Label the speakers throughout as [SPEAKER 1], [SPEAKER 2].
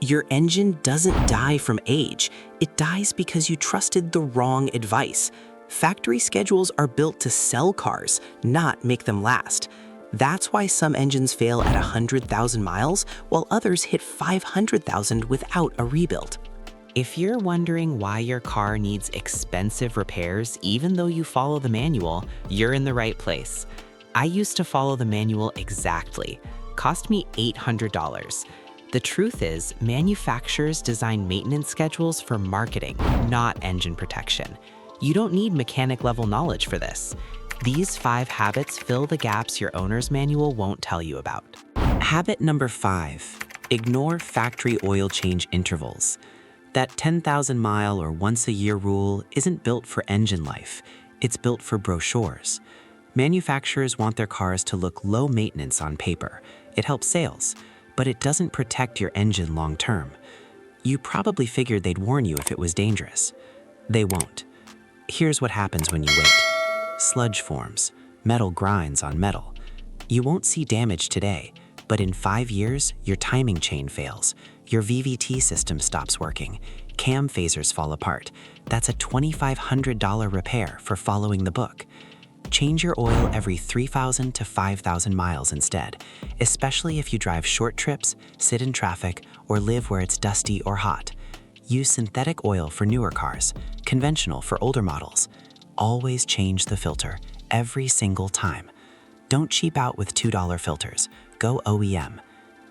[SPEAKER 1] Your engine doesn't die from age. It dies because you trusted the wrong advice. Factory schedules are built to sell cars, not make them last. That's why some engines fail at 100,000 miles, while others hit 500,000 without a rebuild. If you're wondering why your car needs expensive repairs even though you follow the manual, you're in the right place. I used to follow the manual exactly. Cost me $800. The truth is, manufacturers design maintenance schedules for marketing, not engine protection. You don't need mechanic-level knowledge for this. These 5 habits fill the gaps your owner's manual won't tell you about. Habit number 5, ignore factory oil change intervals. That 10,000-mile or once-a-year rule isn't built for engine life. It's built for brochures. Manufacturers want their cars to look low maintenance on paper. It helps sales, but it doesn't protect your engine long-term. You probably figured they'd warn you if it was dangerous. They won't. Here's what happens when you wait. Sludge forms, metal grinds on metal. You won't see damage today, but in 5 years, your timing chain fails. Your VVT system stops working. Cam phasers fall apart. That's a $2,500 repair for following the book. Change your oil every 3,000 to 5,000 miles instead, especially if you drive short trips, sit in traffic, or live where it's dusty or hot. Use synthetic oil for newer cars, conventional for older models. Always change the filter, every single time. Don't cheap out with $2 filters. Go OEM.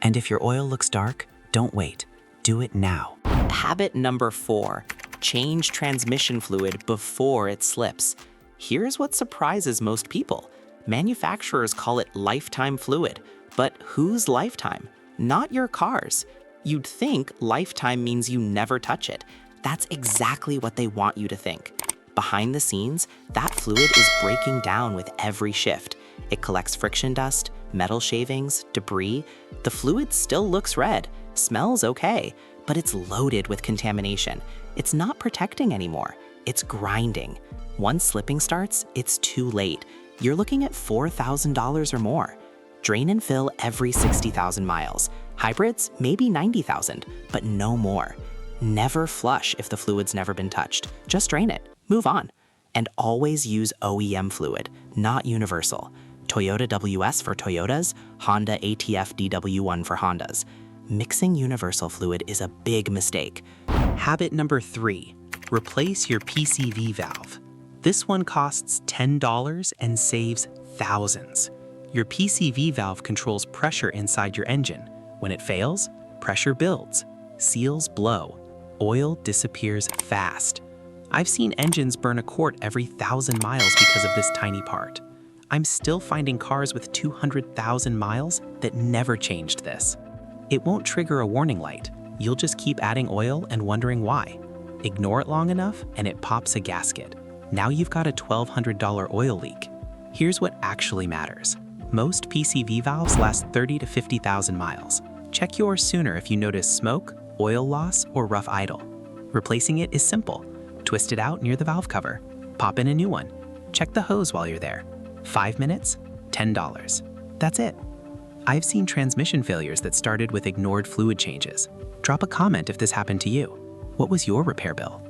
[SPEAKER 1] And if your oil looks dark, don't wait. Do it now. Habit number 4, change transmission fluid before it slips. Here's what surprises most people. Manufacturers call it lifetime fluid, but whose lifetime? Not your car's. You'd think lifetime means you never touch it. That's exactly what they want you to think. Behind the scenes, that fluid is breaking down with every shift. It collects friction dust, metal shavings, debris. The fluid still looks red, smells okay, but it's loaded with contamination. It's not protecting anymore. It's grinding. Once slipping starts, it's too late. You're looking at $4,000 or more. Drain and fill every 60,000 miles. Hybrids, maybe 90,000, but no more. Never flush if the fluid's never been touched. Just drain it. Move on. And always use OEM fluid, not universal. Toyota WS for Toyotas, Honda ATF DW1 for Hondas. Mixing universal fluid is a big mistake. Habit number 3, replace your PCV valve. This one costs $10 and saves thousands. Your PCV valve controls pressure inside your engine. When it fails, pressure builds, seals blow, oil disappears fast. I've seen engines burn a quart every 1,000 miles because of this tiny part. I'm still finding cars with 200,000 miles that never changed this. It won't trigger a warning light. You'll just keep adding oil and wondering why. Ignore it long enough and it pops a gasket. Now you've got a $1,200 oil leak. Here's what actually matters. Most PCV valves last 30 to 50,000 miles. Check yours sooner if you notice smoke, oil loss, or rough idle. Replacing it is simple. Twist it out near the valve cover. Pop in a new one. Check the hose while you're there. 5 minutes, $10. That's it. I've seen transmission failures that started with ignored fluid changes. Drop a comment if this happened to you. What was your repair bill?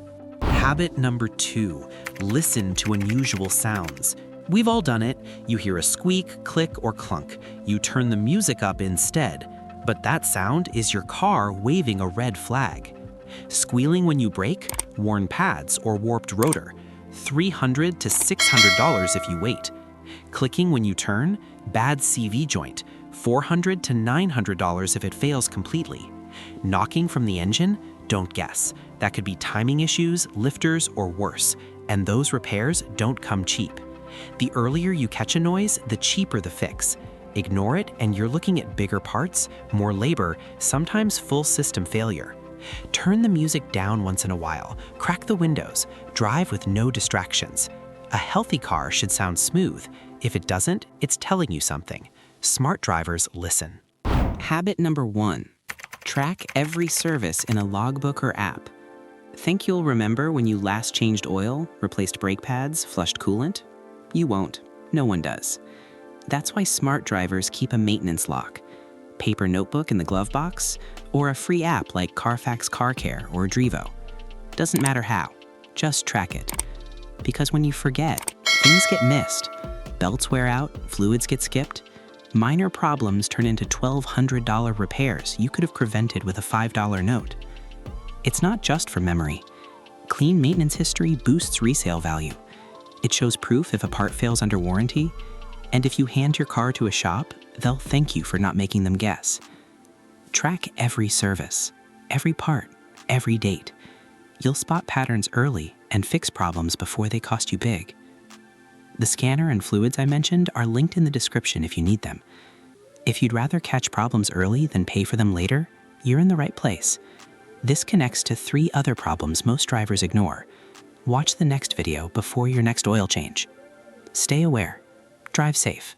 [SPEAKER 1] Habit number 2, listen to unusual sounds. We've all done it. You hear a squeak, click, or clunk. You turn the music up instead. But that sound is your car waving a red flag. Squealing when you brake, worn pads, or warped rotor. $300 to $600 if you wait. Clicking when you turn, bad CV joint. $400 to $900 if it fails completely. Knocking from the engine, don't guess. That could be timing issues, lifters, or worse. And those repairs don't come cheap. The earlier you catch a noise, the cheaper the fix. Ignore it and you're looking at bigger parts, more labor, sometimes full system failure. Turn the music down once in a while, crack the windows, drive with no distractions. A healthy car should sound smooth. If it doesn't, it's telling you something. Smart drivers listen. Habit number 1, track every service in a logbook or app. Think you'll remember when you last changed oil, replaced brake pads, flushed coolant? You won't. No one does. That's why smart drivers keep a maintenance log. Paper notebook in the glove box? Or a free app like Carfax Car Care or Drivo? Doesn't matter how, just track it. Because when you forget, things get missed. Belts wear out, fluids get skipped. Minor problems turn into $1,200 repairs you could have prevented with a $5 note. It's not just for memory. Clean maintenance history boosts resale value. It shows proof if a part fails under warranty, and if you hand your car to a shop, they'll thank you for not making them guess. Track every service, every part, every date. You'll spot patterns early and fix problems before they cost you big. The scanner and fluids I mentioned are linked in the description if you need them. If you'd rather catch problems early than pay for them later, you're in the right place. This connects to 3 other problems most drivers ignore. Watch the next video before your next oil change. Stay aware. Drive safe.